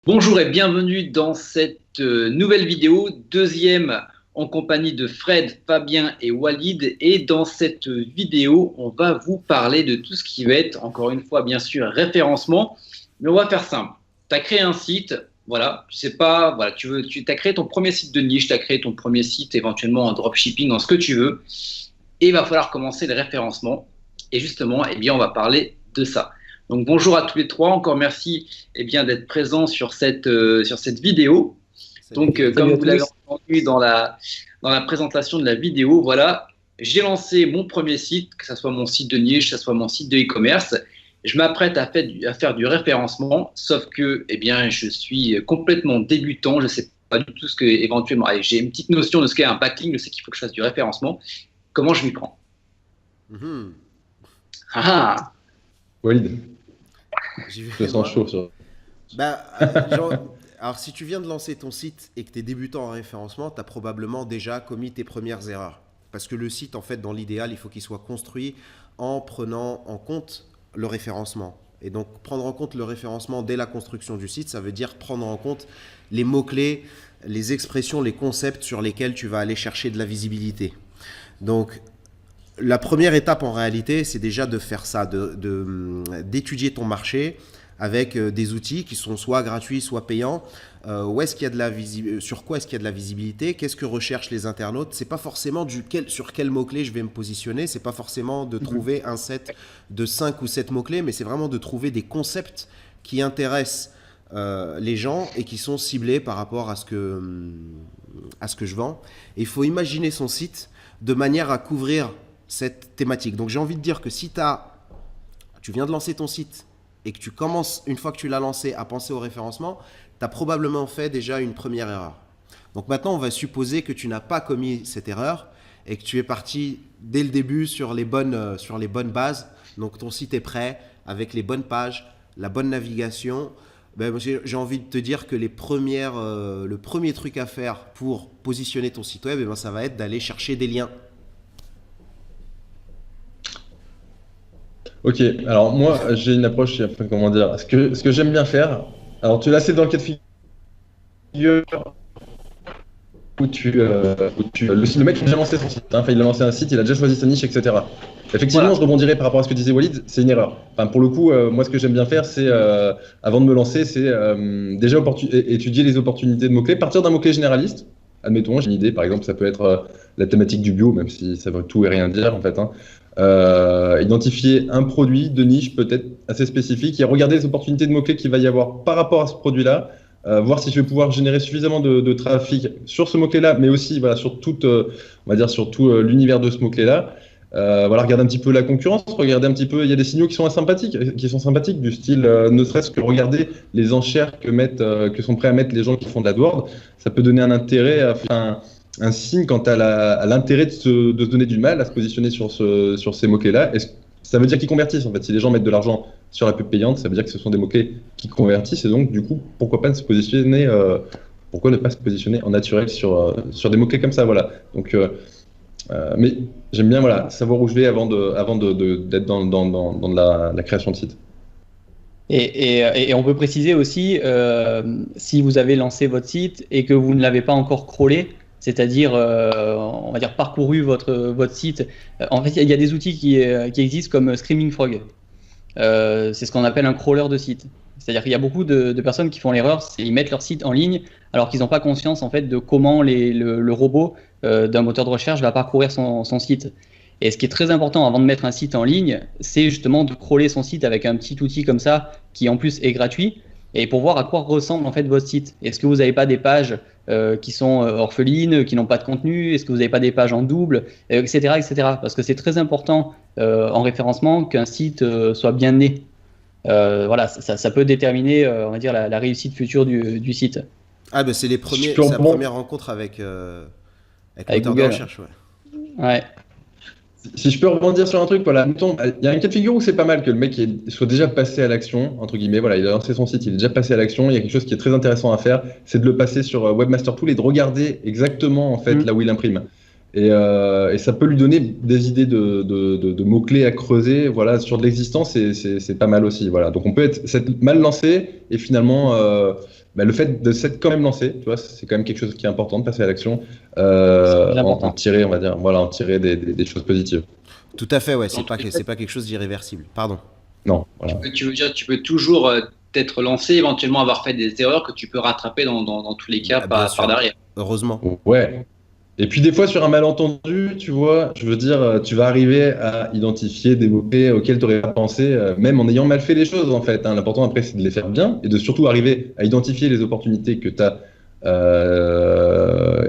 Bonjour et bienvenue dans cette nouvelle vidéo, deuxième en compagnie de Fred, Fabien et Walid. Et dans cette vidéo, on va vous parler de tout ce qui va être, encore une fois, bien sûr, référencement. Mais on va faire simple. Tu as créé un site, voilà, tu sais pas, voilà, tu as créé ton premier site de niche, tu as créé ton premier site éventuellement en dropshipping, en ce que tu veux. Et il va falloir commencer le référencement. Et justement, eh bien, on va parler de ça. Donc bonjour à tous les trois, encore merci d'être présents sur cette vidéo. Salut Donc Kevin. comme vous l'avez entendu dans la présentation de la vidéo, voilà, j'ai lancé mon premier site, que ce soit mon site de niche, que ce soit mon site de e-commerce. Je m'apprête à faire du référencement, sauf que je suis complètement débutant, je ne sais pas du tout ce que éventuellement, allez, j'ai une petite notion de ce qu'est un backlink, je sais qu'il faut que je fasse du référencement. Comment je m'y prends? Mhm. Ah, Walid, J'y je vais te sens moi. chaud sur. Alors, si tu viens de lancer ton site et que tu es débutant en référencement, tu as probablement déjà commis tes premières erreurs. Parce que le site, en fait, dans l'idéal, il faut qu'il soit construit en prenant en compte le référencement. Et donc, prendre en compte le référencement dès la construction du site, ça veut dire prendre en compte les mots-clés, les expressions, les concepts sur lesquels tu vas aller chercher de la visibilité. Donc, la première étape en réalité, c'est déjà de faire ça, d'étudier ton marché avec des outils qui sont soit gratuits, soit payants. Où est-ce qu'il y a de la sur quoi est-ce qu'il y a de la visibilité? Qu'est-ce que recherchent les internautes? C'est pas forcément sur quel mot-clé je vais me positionner. C'est pas forcément de trouver un set de 5 ou 7 mots-clés, mais c'est vraiment de trouver des concepts qui intéressent les gens et qui sont ciblés par rapport à ce que je vends. Et il faut imaginer son site de manière à couvrir cette thématique. Donc j'ai envie de dire que si tu viens de lancer ton site et que tu commences, une fois que tu l'as lancé, à penser au référencement, tu as probablement fait déjà une première erreur. Donc maintenant, on va supposer que tu n'as pas commis cette erreur et que tu es parti dès le début sur les bonnes bases. Donc ton site est prêt avec les bonnes pages, la bonne navigation. J'ai envie de te dire que le premier truc à faire pour positionner ton site web, ça va être d'aller chercher des liens. Ok, alors moi j'ai une approche, comment dire, ce que j'aime bien faire. Alors tu l'as, c'est dans le cas de figure le mec il a déjà lancé son site, hein. Enfin, il a lancé un site, il a déjà choisi sa niche, etc. Effectivement, voilà. je rebondirais par rapport à ce que disait Walid, c'est une erreur. Enfin, pour le coup, moi ce que j'aime bien faire, c'est avant de me lancer, c'est déjà étudier les opportunités de mots-clés, partir d'un mot-clé généraliste. Admettons, j'ai une idée, par exemple, ça peut être la thématique du bio, même si ça veut tout et rien dire en fait, hein. Identifier un produit de niche peut-être assez spécifique et regarder les opportunités de mots-clés qu'il va y avoir par rapport à ce produit-là, voir si je vais pouvoir générer suffisamment de trafic sur ce mot-clé-là, mais aussi voilà, sur tout, on va dire, sur tout l'univers de ce mot-clé-là. Voilà, regarder un petit peu la concurrence, regarder un petit peu, il y a des signaux qui sont sympathiques du style, ne serait-ce que regarder les enchères que sont prêts à mettre les gens qui font de l'AdWords, ça peut donner un intérêt, un signe quant à l'intérêt de se donner du mal à se positionner sur ces mots-clés-là. Ça veut dire qu'ils convertissent en fait. Si les gens mettent de l'argent sur la pub payante, ça veut dire que ce sont des mots-clés qui convertissent et donc du coup, pourquoi ne pas se positionner en naturel sur des mots-clés comme ça, voilà. Donc mais j'aime bien voilà, savoir où je vais avant d'être dans la création de site. Et on peut préciser aussi, si vous avez lancé votre site et que vous ne l'avez pas encore crawlé, c'est-à-dire, on va dire, parcouru votre site, en fait, il y a des outils qui existent comme Screaming Frog. C'est ce qu'on appelle un crawler de site. C'est-à-dire qu'il y a beaucoup de personnes qui font l'erreur, ils mettent leur site en ligne alors qu'ils n'ont pas conscience en fait de comment le robot d'un moteur de recherche va parcourir son site. Et ce qui est très important avant de mettre un site en ligne, c'est justement de crawler son site avec un petit outil comme ça, qui en plus est gratuit, et pour voir à quoi ressemble en fait votre site. Est-ce que vous n'avez pas des pages qui sont orphelines, qui n'ont pas de contenu? Est-ce que vous n'avez pas des pages en double, etc., etc. Parce que c'est très important en référencement qu'un site soit bien né. Voilà, ça peut déterminer, on va dire, la réussite future du site. Ah ben c'est la première rencontre avec Avec moteur de Google. recherche, ouais. Ouais. Si je peux rebondir sur un truc, voilà, mettons, il y a un cas de figure où c'est pas mal que le mec soit déjà passé à l'action, entre guillemets, voilà, il a lancé son site, il est déjà passé à l'action, il y a quelque chose qui est très intéressant à faire, c'est de le passer sur Webmaster Tool et de regarder exactement en fait là où il imprime. Et ça peut lui donner des idées de mots-clés à creuser, voilà, sur de l'existence, c'est pas mal aussi, voilà. Donc on peut être mal lancé et finalement le fait de s'être quand même lancé, tu vois, c'est quand même quelque chose qui est important de passer à l'action, important. en tirer, on va dire, voilà, en tirer des choses positives. Tout à fait, ouais, c'est Dans tous les cas, pas quelque chose d'irréversible. Pardon. Non, voilà. tu veux dire, tu peux toujours t'être lancé, éventuellement avoir fait des erreurs que tu peux rattraper dans tous les cas Bien par sûr. derrière. Heureusement. Ouais. Et puis des fois sur un malentendu, tu vois, je veux dire, tu vas arriver à identifier des mots-clés auxquels tu n'aurais pas pensé, même en ayant mal fait les choses en fait. Hein. L'important après, c'est de les faire bien et de surtout arriver à identifier les opportunités que tu as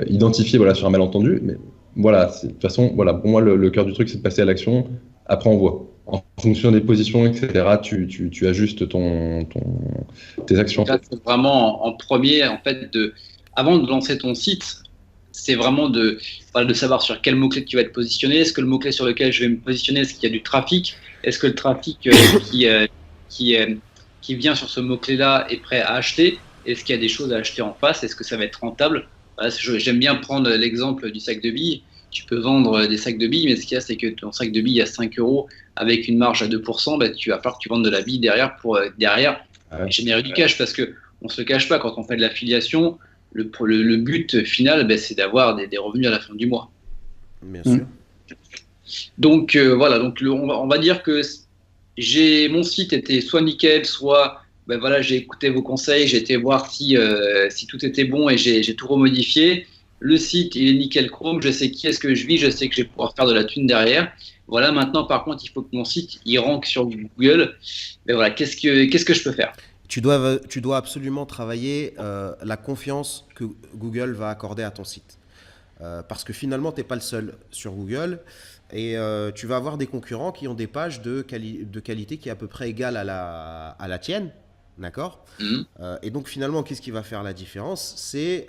identifiées, voilà, sur un malentendu. Mais voilà, de toute façon, voilà, pour moi, le cœur du truc, c'est de passer à l'action. Après, on voit. En fonction des positions, etc., tu ajustes tes actions. Là, c'est vraiment en premier, en fait, avant de lancer ton site, c'est vraiment de savoir sur quel mot-clé tu vas te positionner. Est-ce que le mot-clé sur lequel je vais me positionner, est-ce qu'il y a du trafic? Est-ce que le trafic qui vient sur ce mot-clé-là est prêt à acheter? Est-ce qu'il y a des choses à acheter en face? Est-ce que ça va être rentable? Voilà, j'aime bien prendre l'exemple du sac de billes. Tu peux vendre des sacs de billes, mais ce qu'il y a, c'est que ton sac de billes à 5 euros avec une marge à 2%, bah, tu vas falloir que tu vendes de la bille derrière pour générer du cash, parce que on se le cache pas, quand on fait de l'affiliation, le but final, bah, c'est d'avoir des revenus à la fin du mois. Bien sûr. Donc voilà, donc on va dire que mon site était soit nickel, soit ben voilà, j'ai écouté vos conseils, j'ai été voir si tout était bon et j'ai tout remodifié. Le site, il est nickel chrome, je sais qui est-ce que je vis, je sais que je vais pouvoir faire de la thune derrière. Voilà, maintenant par contre, il faut que mon site il rank sur Google. Mais voilà, qu'est-ce que je peux faire? Tu dois absolument travailler la confiance que Google va accorder à ton site. Parce que finalement, tu n'es pas le seul sur Google et tu vas avoir des concurrents qui ont des pages de qualité qui est à peu près égale à la tienne. D'accord. Et donc finalement, qu'est-ce qui va faire la différence? C'est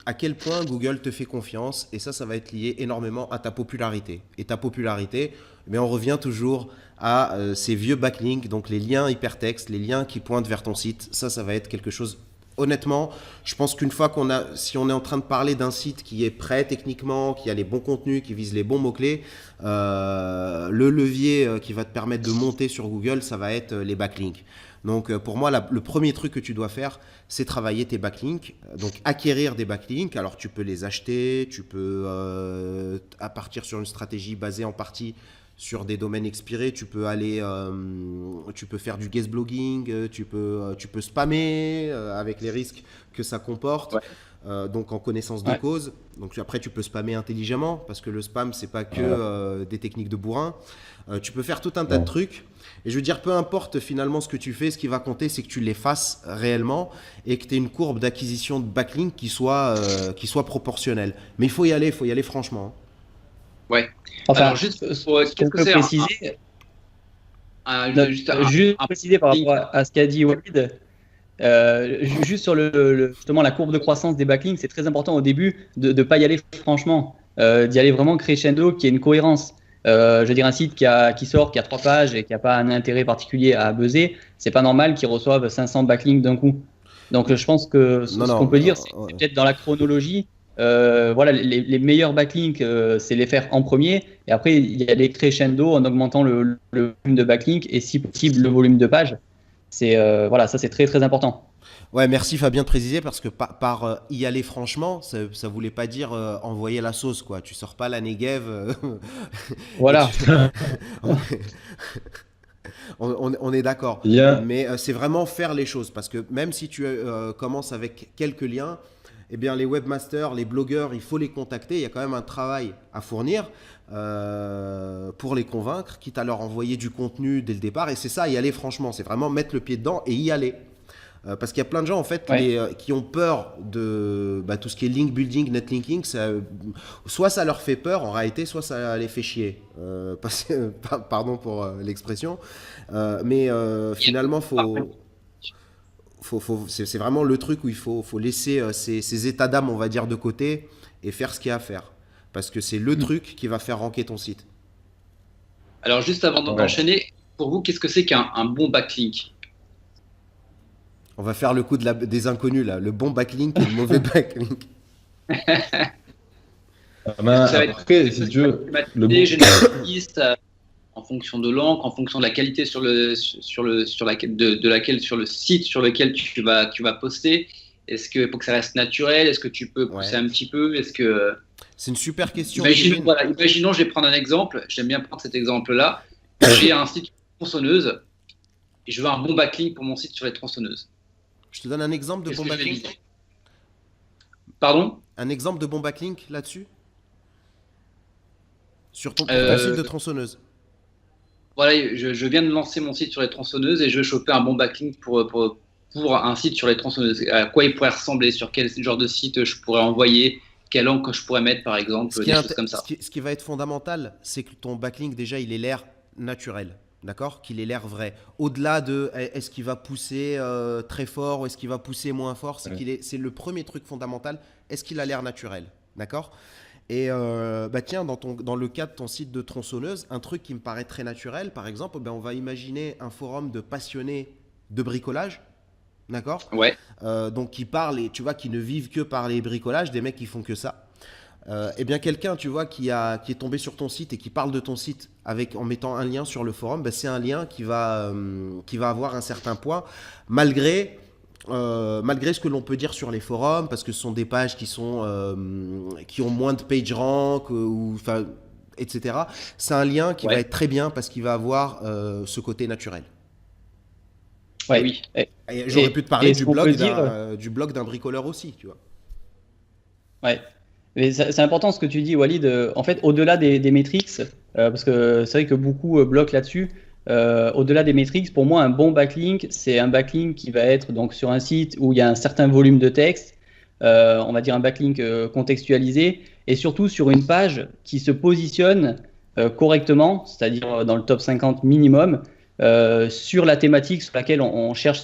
à quel point Google te fait confiance, et ça va être lié énormément à ta popularité. Et ta popularité, on revient toujours à ces vieux backlinks, donc les liens hypertextes, les liens qui pointent vers ton site. Ça va être quelque chose. Honnêtement, je pense qu'une fois si on est en train de parler d'un site qui est prêt techniquement, qui a les bons contenus, qui vise les bons mots-clés, le levier qui va te permettre de monter sur Google, ça va être les backlinks. Donc pour moi, le premier truc que tu dois faire, c'est travailler tes backlinks. Donc acquérir des backlinks. Alors tu peux les acheter, tu peux à partir sur une stratégie basée en partie sur des domaines expirés, tu peux faire du guest blogging, tu peux spammer avec les risques que ça comporte. Ouais. Donc en connaissance de cause. Donc après tu peux spammer intelligemment, parce que le spam c'est pas que des techniques de bourrin. Tu peux faire tout un tas de trucs. Et je veux dire, peu importe finalement ce que tu fais, ce qui va compter, c'est que tu les fasses réellement et que tu aies une courbe d'acquisition de backlink qui soit proportionnelle. Mais il faut y aller franchement. Ouais. Enfin, alors juste pour qu'est-ce que c'est préciser, juste préciser par rapport à ce qu'a dit Walid. Juste sur justement la courbe de croissance des backlinks, c'est très important au début de ne pas y aller franchement, d'y aller vraiment crescendo, qu'il y ait une cohérence. Je veux dire, un site qui sort, qui a 3 pages et qui n'a pas un intérêt particulier à buzzer, c'est pas normal qu'il reçoive 500 backlinks d'un coup. Donc je pense que ce qu'on peut dire, c'est peut-être dans la chronologie, voilà, les meilleurs backlinks, c'est les faire en premier, et après il y a les crescendo en augmentant le volume de backlinks et si possible le volume de pages. Voilà, ça c'est très très important. Ouais, merci Fabien de préciser, parce que par y aller franchement, ça voulait pas dire envoyer la sauce, quoi. Tu sors pas la Negev. Voilà. On est d'accord. Yeah. Mais c'est vraiment faire les choses, parce que même si tu commences avec quelques liens, eh bien les webmasters, les blogueurs, il faut les contacter. Il y a quand même un travail à fournir pour les convaincre, quitte à leur envoyer du contenu dès le départ. Et c'est ça, y aller franchement. C'est vraiment mettre le pied dedans et y aller. Parce qu'il y a plein de gens en fait qui ont peur de tout ce qui est link building, netlinking. Soit ça leur fait peur en réalité, soit ça les fait chier. Pardon pour l'expression. Mais finalement, c'est vraiment le truc où il faut laisser ces états d'âme, on va dire, de côté et faire ce qu'il y a à faire. Parce que c'est le truc qui va faire ranker ton site. Alors juste avant d'enchaîner, pour vous, qu'est-ce que c'est qu'un bon backlink? On va faire le coup des inconnus là, le bon backlink et le mauvais backlink. Après, si tu veux, généraliste, en fonction de l'encre, en fonction de la qualité sur le site sur lequel tu vas poster. Est-ce qu'il faut que ça reste naturel? Est-ce que tu peux pousser Ouais. un petit peu? Est-ce que C'est une super question, imaginons, Kevin. voilà, imaginons, je vais prendre un exemple. J'aime bien prendre cet exemple-là. J'ai un site tronçonneuse et je veux un bon backlink pour mon site sur les tronçonneuses. Je te donne un exemple de Qu'est-ce bon que je vais backlink. viser? Pardon? Un exemple de bon backlink là-dessus pour ton Euh, site de tronçonneuse. Voilà, je viens de lancer mon site sur les tronçonneuses et je veux choper un bon backlink pour un site sur les tronçonneuses. À quoi il pourrait ressembler? Sur quel genre de site je pourrais envoyer? Quel angle je pourrais mettre, par exemple? Ce qui, Des est choses comme ça. ce qui va être fondamental, c'est que ton backlink, déjà, il ait l'air naturel. D'accord? Qu'il ait l'air vrai. Au-delà de est-ce qu'il va pousser très fort ou est-ce qu'il va pousser moins fort, c'est le premier truc fondamental. Est-ce qu'il a l'air naturel? D'accord? Et bah tiens, dans le cas de ton site de tronçonneuse, un truc qui me paraît très naturel, par exemple, on va imaginer un forum de passionnés de bricolage. D'accord? Ouais. Donc qui parlent et tu vois qui ne vivent que par les bricolages, des mecs qui font que ça. Eh bien quelqu'un tu vois qui est tombé sur ton site et qui parle de ton site en mettant un lien sur le forum, bah, c'est un lien qui va avoir un certain poids malgré ce que l'on peut dire sur les forums, parce que ce sont des pages qui ont moins de page rank etc. C'est un lien qui va être très bien parce qu'il va avoir ce côté naturel. Ouais. Oui. Et j'aurais pu te parler ce qu'on peut dire, du blog d'un bricoleur aussi, tu vois. ouais. Mais c'est important ce que tu dis, Walid. En fait, au-delà des métriques, parce que c'est vrai que beaucoup bloquent là-dessus. Au-delà des métriques, pour moi, un bon backlink, c'est un backlink qui va être donc sur un site où il y a un certain volume de texte, on va dire un backlink contextualisé, et surtout sur une page qui se positionne correctement, c'est-à-dire dans le top 50 minimum, sur la thématique sur laquelle on cherche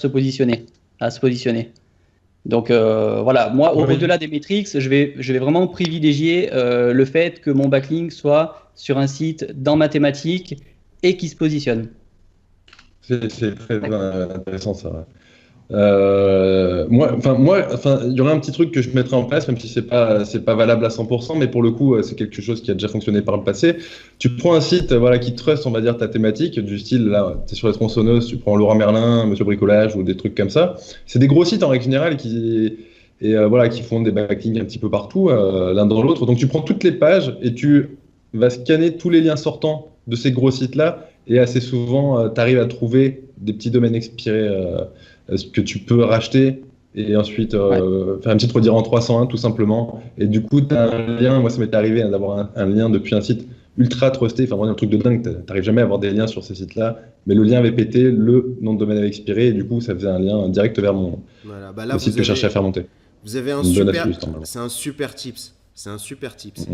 à se positionner. Donc voilà, moi, au-delà des métriques, je vais vraiment privilégier le fait que mon backlink soit sur un site dans ma thématique et qui se positionne. C'est très intéressant ça. Ouais. Moi, il y aurait un petit truc que je mettrais en place, même si c'est pas valable à 100%, mais pour le coup, c'est quelque chose qui a déjà fonctionné par le passé. Tu prends un site, voilà, qui trust, on va dire, ta thématique, du style, là, tu es sur les tronçonneuses, tu prends Leroy Merlin, Monsieur Bricolage ou des trucs comme ça. C'est des gros sites en règle générale voilà, qui font des backlinks un petit peu partout, l'un dans l'autre. Donc tu prends toutes les pages et tu vas scanner tous les liens sortants de ces gros sites-là, et assez souvent, tu arrives à trouver des petits domaines expirés que tu peux racheter et ensuite faire une petite redire en 301 tout simplement. Et du coup, tu as un lien. Moi, ça m'est arrivé d'avoir un lien depuis un site ultra trusté, enfin vraiment un truc de dingue. Tu n'arrives jamais à avoir des liens sur ces sites-là, mais le lien avait pété, le nom de domaine avait expiré, et du coup, ça faisait un lien direct vers Voilà, bah là, le site que je cherchais à faire monter. Vous avez c'est un super tips. C'est un super tips.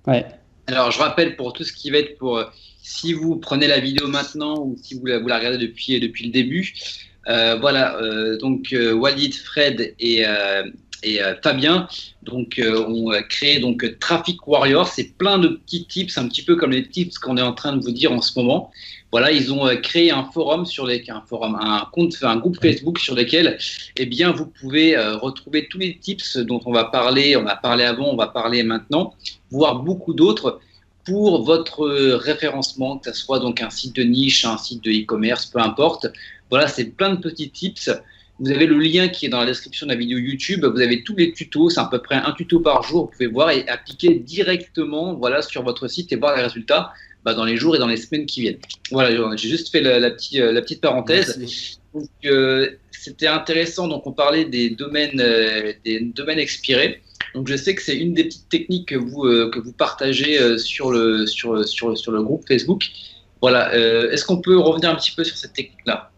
Ouais. Alors, je rappelle pour tout ce qui va être si vous prenez la vidéo maintenant ou si vous la regardez depuis le début. Voilà, donc Walid, Fred et Fabien ont créé donc Traffic Warrior. C'est plein de petits tips, un petit peu comme les tips qu'on est en train de vous dire en ce moment. Voilà, ils ont créé un forum un groupe Facebook sur lequel, eh bien, vous pouvez retrouver tous les tips dont on va parler. On a parlé avant, on va parler maintenant, voire beaucoup d'autres pour votre référencement, que ce soit donc un site de niche, un site de e-commerce, peu importe. Voilà, c'est plein de petits tips. Vous avez le lien qui est dans la description de la vidéo YouTube. Vous avez tous les tutos. C'est à peu près un tuto par jour. Vous pouvez voir et appliquer directement, voilà, sur votre site et voir les résultats dans les jours et dans les semaines qui viennent. Voilà, j'ai juste fait la petite parenthèse. Donc, c'était intéressant. Donc, on parlait des domaines expirés. Donc, je sais que c'est une des petites techniques que vous partagez sur le groupe Facebook. Voilà. Est-ce qu'on peut revenir un petit peu sur cette technique-là?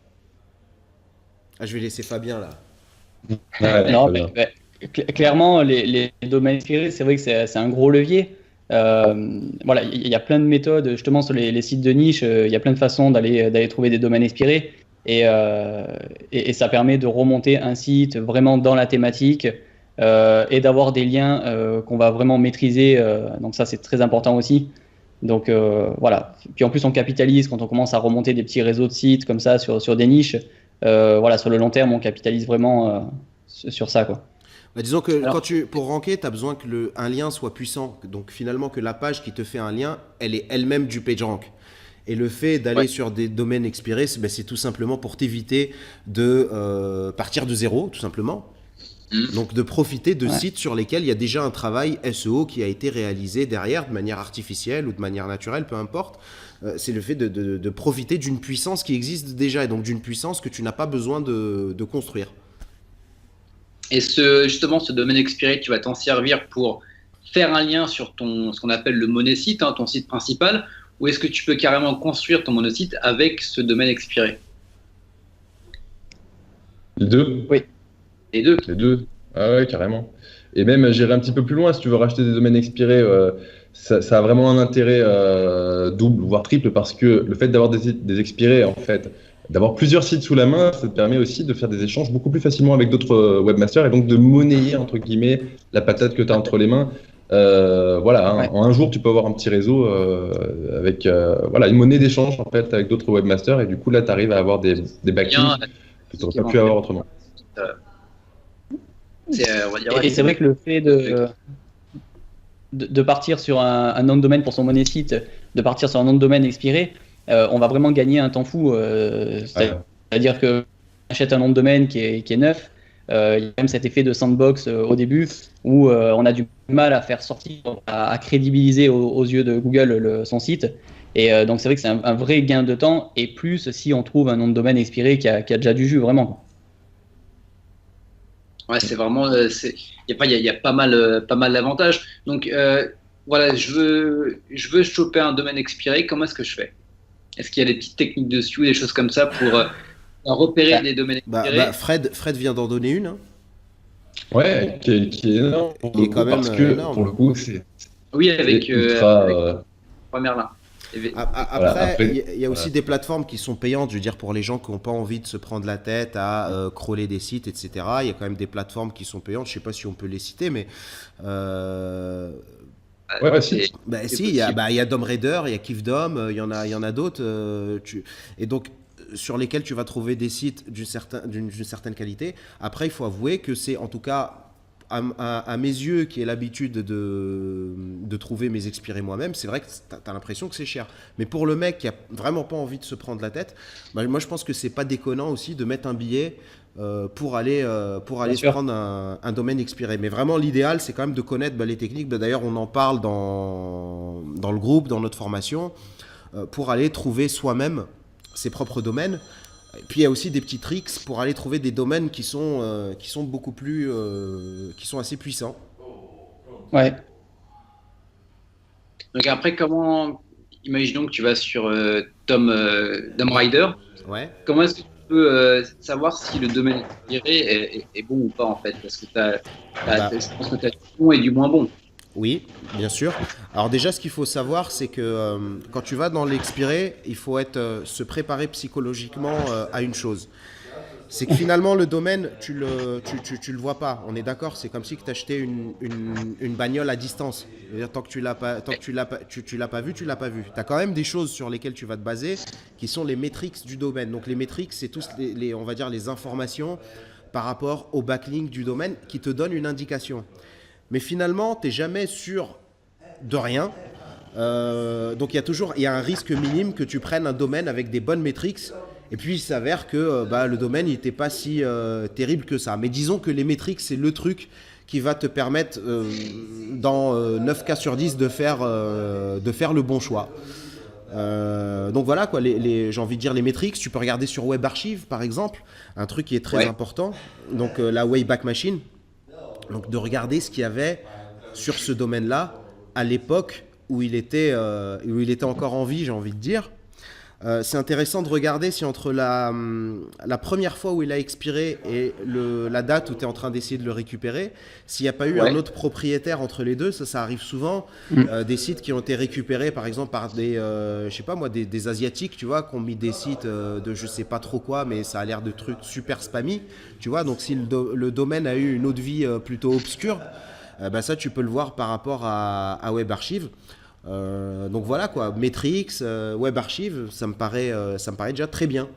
Je vais laisser Fabien là. Non, clairement, les domaines expirés, c'est vrai que c'est un gros levier. Voilà, il y a plein de méthodes, justement, sur les sites de niche. Il y a plein de façons d'aller trouver des domaines expirés. Et ça permet de remonter un site vraiment dans la thématique et d'avoir des liens qu'on va vraiment maîtriser. Donc ça, c'est très important aussi. Donc voilà. Puis en plus, on capitalise quand on commence à remonter des petits réseaux de sites comme ça sur des niches. Voilà, sur le long terme, on capitalise vraiment sur ça, quoi. Bah, disons que pour ranker, tu as besoin que un lien soit puissant. Donc finalement, que la page qui te fait un lien, elle est elle-même du PageRank. Et le fait d'aller sur des domaines expirés, c'est tout simplement pour t'éviter de partir de zéro, tout simplement. Donc de profiter de sites sur lesquels il y a déjà un travail SEO qui a été réalisé derrière de manière artificielle ou de manière naturelle, peu importe. C'est le fait de profiter d'une puissance qui existe déjà et donc d'une puissance que tu n'as pas besoin de construire. Et justement, ce domaine expiré, tu vas t'en servir pour faire un lien sur ce qu'on appelle le monosite, ton site principal, ou est-ce que tu peux carrément construire ton monosite avec ce domaine expiré? Les deux. Oui. Les deux. Les deux. Ah ouais, carrément. Et même, j'irai un petit peu plus loin, si tu veux racheter des domaines expirés, ça a vraiment un intérêt double, voire triple, parce que le fait d'avoir des expirés, en fait, d'avoir plusieurs sites sous la main, ça te permet aussi de faire des échanges beaucoup plus facilement avec d'autres webmasters et donc de monnayer, entre guillemets, la patate que tu as entre les mains. En un jour, tu peux avoir un petit réseau avec une monnaie d'échange en fait, avec d'autres webmasters et du coup, là, tu arrives à avoir des backlinks que tu n'aurais pas pu avoir autrement. Et c'est vrai que le fait de partir sur un nom de domaine pour son monnaie site, de partir sur un nom de domaine expiré, on va vraiment gagner un temps fou. C'est-à-dire que achète un nom de domaine qui est neuf. Il y a même cet effet de sandbox au début où on a du mal à faire sortir, à crédibiliser aux yeux de Google son site. Et donc c'est vrai que c'est un vrai gain de temps et plus si on trouve un nom de domaine expiré qui a déjà du jus vraiment. Ouais, c'est vraiment, il y a pas mal d'avantages. Donc voilà, je veux choper un domaine expiré. Comment est-ce que je fais? Est-ce qu'il y a des petites techniques dessus, des choses comme ça pour repérer des domaines expirés? Fred vient d'en donner une. Ouais, qui est énorme. Il est quand même parce que énorme. pour le coup, c'est Oui, avec Merlin. Après, il y a aussi des plateformes qui sont payantes, je veux dire, pour les gens qui n'ont pas envie de se prendre la tête à crawler des sites, etc. Il y a quand même des plateformes qui sont payantes, je ne sais pas si on peut les citer, mais... si. Il y a DomRaider, il y a KiffDom, il y en a d'autres. Et donc, sur lesquels tu vas trouver des sites d'une certaine qualité. Après, il faut avouer que c'est, en tout cas... À mes yeux, qui ai l'habitude de trouver mes expirés moi-même, c'est vrai que tu as l'impression que c'est cher. Mais pour le mec qui a vraiment pas envie de se prendre la tête, moi je pense que c'est pas déconnant aussi de mettre un billet pour aller se prendre un domaine expiré. Mais vraiment, l'idéal, c'est quand même de connaître les techniques. D'ailleurs, on en parle dans le groupe, dans notre formation, pour aller trouver soi-même ses propres domaines. Et puis il y a aussi des petits tricks pour aller trouver des domaines qui sont beaucoup plus, qui sont assez puissants. Ouais. Donc après, imaginons que tu vas sur DomRaider. Ouais. Comment est-ce que tu peux savoir si le domaine expiré est bon ou pas en fait? Parce que je pense que tu as du bon et du moins bon. Oui, bien sûr. Alors déjà, ce qu'il faut savoir, c'est que quand tu vas dans l'expiré, il faut se préparer psychologiquement à une chose. C'est que finalement, le domaine, tu le vois pas. On est d'accord, c'est comme si tu achetais une bagnole à distance. C'est-à-dire, tant que tu l'as pas vu, tu l'as pas vu. Tu as quand même des choses sur lesquelles tu vas te baser, qui sont les métriques du domaine. Donc les métriques, c'est tous on va dire les informations par rapport au backlink du domaine qui te donnent une indication. Mais finalement, tu n'es jamais sûr de rien. Donc il y a un risque minime que tu prennes un domaine avec des bonnes métriques. Et puis il s'avère que le domaine n'était pas si terrible que ça. Mais disons que les métriques, c'est le truc qui va te permettre, dans 9 cas sur 10, de faire le bon choix. Donc voilà, quoi, j'ai envie de dire les métriques. Tu peux regarder sur Web Archive, par exemple, un truc qui est très important. Donc la Wayback Machine. Donc de regarder ce qu'il y avait sur ce domaine-là à l'époque où il était encore en vie, j'ai envie de dire. C'est intéressant de regarder si entre la première fois où il a expiré et la date où tu es en train d'essayer de le récupérer, s'il n'y a pas eu un autre propriétaire entre les deux. Ça arrive souvent. Des sites qui ont été récupérés par exemple par des Asiatiques, tu vois, qui ont mis des sites de je sais pas trop quoi, mais ça a l'air de trucs super spammy, tu vois. Donc si le domaine a eu une autre vie plutôt obscure, ça tu peux le voir par rapport à Web Archive. Donc voilà quoi, Metrix, Web Archive, ça me paraît déjà très bien.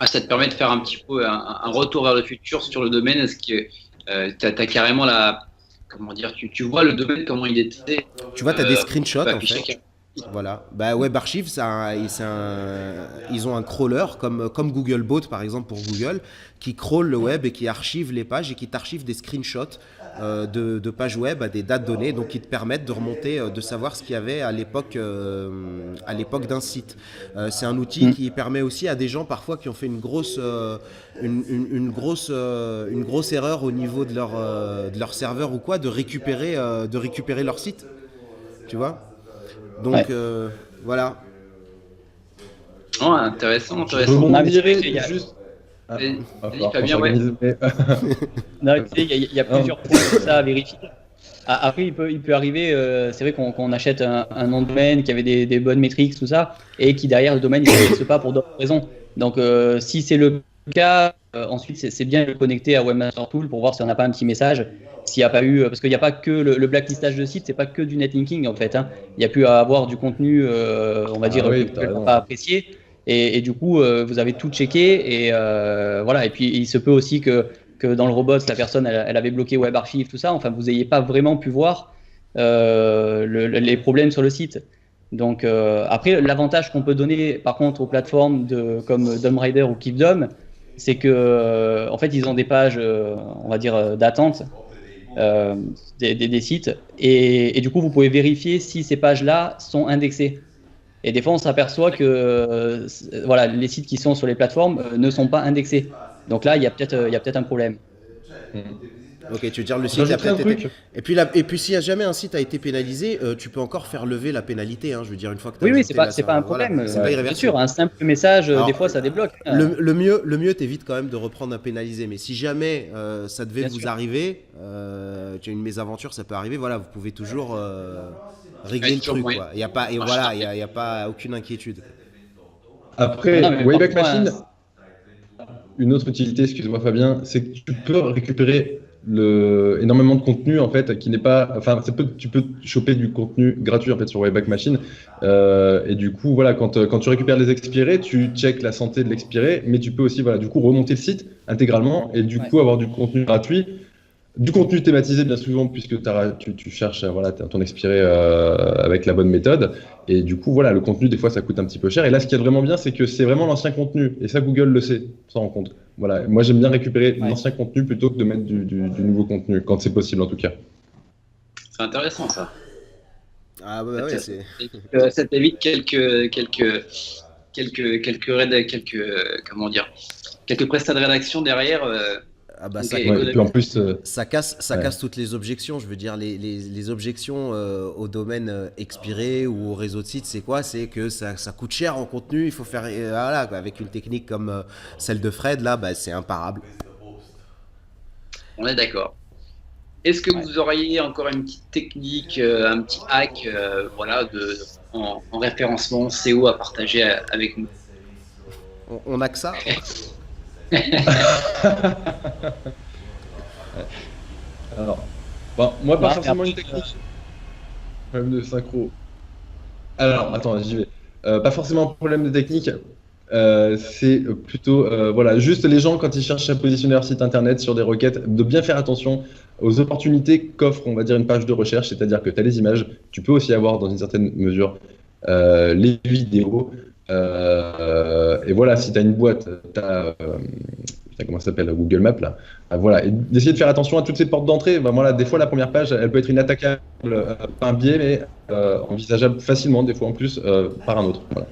Ça te permet de faire un petit peu un retour vers le futur sur le domaine. Est-ce que tu as carrément comment dire, tu vois le domaine, comment il était. Tu vois, tu as des screenshots en fait. Voilà. Bah, WebArchive, ils ont un crawler comme Googlebot par exemple pour Google, qui crawl le web et qui archive les pages et qui t'archive des screenshots de pages web à des dates données, donc qui te permettent de remonter, de savoir ce qu'il y avait à l'époque d'un site. C'est un outil qui permet aussi à des gens parfois qui ont fait une grosse erreur au niveau de leur serveur ou quoi, de récupérer leur site. Tu vois? Donc voilà. Oh, intéressant. Je rebondirais il y a- juste. Ah, Vas-y, va falloir qu'on Fabien, ouais. s'organise, mais- Non, tu sais, il y a plusieurs points comme ça à vérifier. Après, il peut arriver, c'est vrai qu'on achète un nom de domaine qui avait des bonnes métriques, tout ça, et qui derrière le domaine, il ne s'affiche pas pour d'autres raisons. Donc, si c'est le cas, ensuite, c'est bien de le connecter à Webmaster Tool pour voir si on n'a pas un petit message. S'il n'y a pas eu, parce qu'il n'y a pas que le blacklistage de site, c'est pas que du netlinking en fait. Hein. Il y a pu avoir du contenu, on va dire, oui, que t'as vous raison. n'avez pas apprécié. Et du coup, vous avez tout checké. Et voilà. Et puis, il se peut aussi que dans le robot, la personne, elle avait bloqué WebArchive, tout ça. Enfin, vous n'ayez pas vraiment pu voir les problèmes sur le site. Donc, après, l'avantage qu'on peut donner, par contre, aux plateformes comme DomRider ou KeepDom, c'est que, en fait, ils ont des pages, on va dire, d'attente des sites. Et du coup, vous pouvez vérifier si ces pages-là sont indexées. Et des fois, on s'aperçoit que voilà, les sites qui sont sur les plateformes ne sont pas indexés. Donc là, il y a peut-être un problème. Ok, tu veux dire le site a Rajouterais un peut-être été... truc. Et puis s'il y a jamais un site a été pénalisé, tu peux encore faire lever la pénalité. Hein, je veux dire une fois que tu as Oui, ajouté c'est pas un problème. Voilà, c'est pas Bien irréversible. sûr, un simple message, Alors, des fois, ça débloque. Le mieux t'évite quand même de reprendre un pénalisé. Mais si jamais ça devait Bien vous sûr. arriver, tu as une mésaventure, ça peut arriver. Voilà, vous pouvez toujours régler le truc. Quoi. Il y a pas et voilà, il y a pas aucune inquiétude. Après, Non, mais Wayback parfois, Machine, une autre utilité, excuse-moi Fabien, c'est que tu peux récupérer énormément de contenu en fait qui n'est pas, enfin tu peux choper du contenu gratuit en fait sur Wayback Machine et du coup voilà quand tu récupères les expirés, tu checkes la santé de l'expiré, mais tu peux aussi voilà du coup remonter le site intégralement et du coup avoir du contenu gratuit. Du contenu thématisé bien souvent puisque tu cherches voilà, ton expiré avec la bonne méthode et du coup voilà le contenu des fois ça coûte un petit peu cher et là ce qui est vraiment bien c'est que c'est vraiment l'ancien contenu et ça Google le sait, s'en rend compte. Voilà, moi j'aime bien récupérer l'ancien contenu plutôt que de mettre du nouveau contenu quand c'est possible en tout cas. C'est intéressant ça. Ah bah ouais, c'est... Ça t'évite quelques comment dire, quelques prestats de rédaction derrière. Ah bah Ok. ça, Ouais, et puis en plus ça casse toutes les objections. Je veux dire, les objections au domaine expiré ou au réseau de sites, c'est quoi? C'est que ça coûte cher en contenu. Il faut faire, voilà, quoi, avec une technique comme celle de Fred, là, bah, c'est imparable. On est d'accord. Est-ce que vous auriez encore une petite technique, un petit hack, voilà, en référencement SEO à partager avec nous? On a que ça. alors bon, moi pas Bah, forcément après, une technique problème de synchro. Alors attends, j'y vais. Pas forcément un problème de technique. C'est plutôt voilà, juste les gens quand ils cherchent à positionner leur site internet sur des requêtes, de bien faire attention aux opportunités qu'offre, on va dire, une page de recherche, c'est-à-dire que tu as les images, tu peux aussi avoir dans une certaine mesure les vidéos, et voilà, si tu as une boîte, tu as comment ça s'appelle, Google Maps là, voilà, et d'essayer de faire attention à toutes ces portes d'entrée. Ben, voilà, des fois la première page, elle peut être inattaquable par un biais, mais envisageable facilement, des fois en plus, par un autre. Voilà.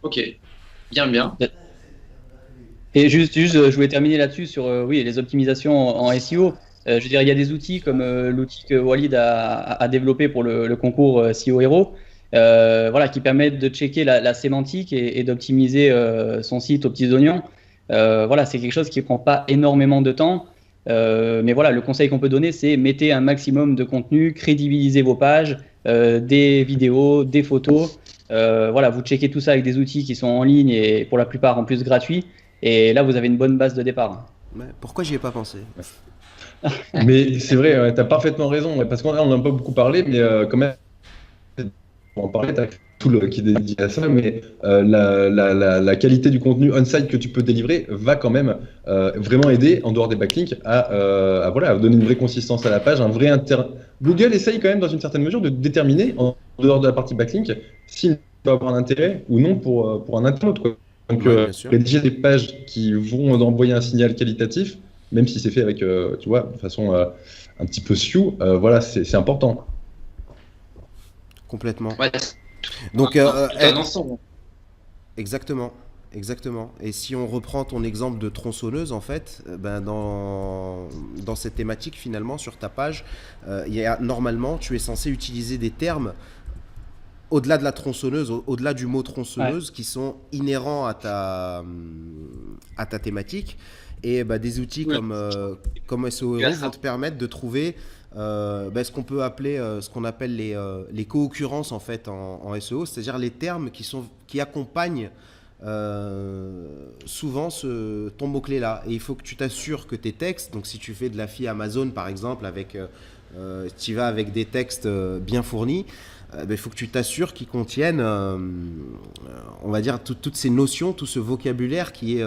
Ok, bien. Et juste, je voulais terminer là-dessus sur oui, les optimisations en SEO. Je veux dire, il y a des outils comme l'outil que Walid a développé pour le concours SEO Hero, voilà, qui permettent de checker la sémantique et d'optimiser son site aux petits oignons. Voilà, c'est quelque chose qui ne prend pas énormément de temps. Mais voilà, le conseil qu'on peut donner, c'est mettez un maximum de contenu, crédibilisez vos pages, des vidéos, des photos. Voilà, vous checkez tout ça avec des outils qui sont en ligne et pour la plupart en plus gratuits. Et là, vous avez une bonne base de départ. Ouais, pourquoi j'y ai pas pensé? Mais c'est vrai, tu as parfaitement raison, parce qu'on n'en a pas beaucoup parlé, mais quand même, pour en parler, tu as tool qui est dédié à ça, mais la qualité du contenu on-site que tu peux délivrer va quand même vraiment aider, en dehors des backlinks, à donner une vraie consistance à la page, un vrai Google essaye quand même, dans une certaine mesure, de déterminer, en dehors de la partie backlink, s'il peut avoir un intérêt ou non pour un internaute, quoi. Donc, rédiger des pages qui vont envoyer un signal qualitatif, même si c'est fait avec, tu vois, de façon un petit peu sioux, voilà, c'est important. Complètement. Ouais, Donc, un ensemble. exactement. Et si on reprend ton exemple de tronçonneuse, en fait, dans cette thématique, finalement, sur ta page, normalement, tu es censé utiliser des termes au-delà de la tronçonneuse, au-delà du mot tronçonneuse, qui sont inhérents à ta thématique. Et des outils comme SEO Hero vont te permettre de trouver ce qu'on peut appeler, ce qu'on appelle les co-occurrences en fait en SEO, c'est-à-dire les termes qui accompagnent souvent ton mot-clé là. Et il faut que tu t'assures que tes textes, donc si tu fais de la FI Amazon par exemple, tu vas avec des textes bien fournis, il faut que tu t'assures qu'ils contiennent, on va dire, toutes ces notions, tout ce vocabulaire qui est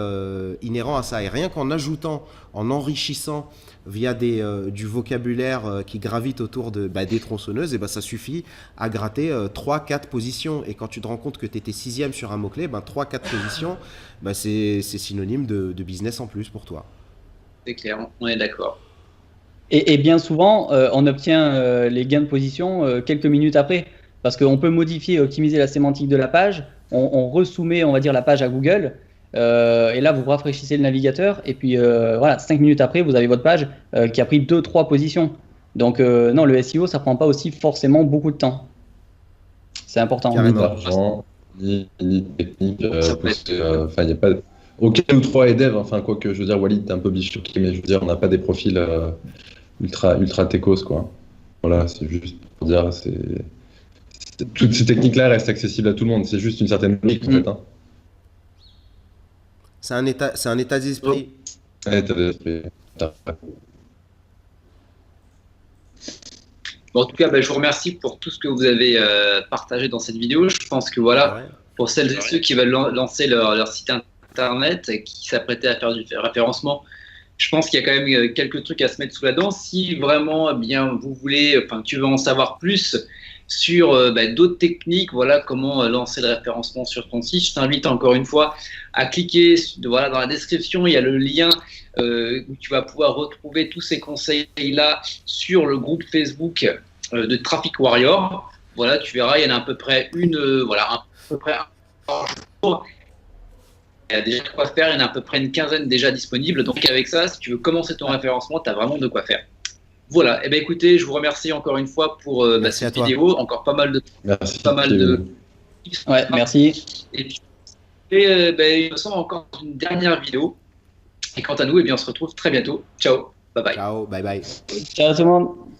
inhérent à ça. Et rien qu'en ajoutant, en enrichissant via du vocabulaire qui gravite autour des tronçonneuses, ça suffit à gratter 3-4 positions. Et quand tu te rends compte que tu étais 6e sur un mot-clé, 3-4 positions, c'est synonyme de business en plus pour toi. C'est clair, on est d'accord. Et bien souvent, on obtient les gains de position quelques minutes après. Parce qu'on peut modifier et optimiser la sémantique de la page. On resoumet, on va dire, la page à Google. Et là, vous rafraîchissez le navigateur. Et puis, 5 minutes après, vous avez votre page qui a pris 2-3 positions. Donc, non, le SEO, ça ne prend pas aussi forcément beaucoup de temps. C'est important. Ni d'argent, ni technique. Il n'y a pas... OK ou 3 et dev, quoique, je veux dire, Walid, t'es un peu bifurqué, mais je veux dire, on n'a pas des profils ultra techos, quoi. Voilà, c'est juste pour dire, toutes ces techniques-là restent accessibles à tout le monde. C'est juste une certaine logique, en fait. C'est un état d'esprit. Un état d'esprit. Bon, en tout cas, je vous remercie pour tout ce que vous avez partagé dans cette vidéo. Je pense que pour celles et ceux qui veulent lancer leur site internet, qui s'apprêtaient à faire du référencement, je pense qu'il y a quand même quelques trucs à se mettre sous la dent. Si vraiment vous voulez, tu veux en savoir plus sur d'autres techniques, comment lancer le référencement sur ton site, je t'invite encore une fois à cliquer dans la description. Il y a le lien où tu vas pouvoir retrouver tous ces conseils-là sur le groupe Facebook de Traffic Warrior. Tu verras, il y en a à peu près un par jour. Il y a déjà de quoi faire, il y en a à peu près une quinzaine déjà disponibles. Donc avec ça, si tu veux commencer ton référencement, tu as vraiment de quoi faire. Voilà, écoutez, je vous remercie encore une fois pour cette vidéo. Encore pas mal de... Merci. Ouais, merci. Et puis, il me semble encore une dernière vidéo. Et quant à nous, on se retrouve très bientôt. Ciao, bye bye. Ciao, bye bye. Ciao tout le monde.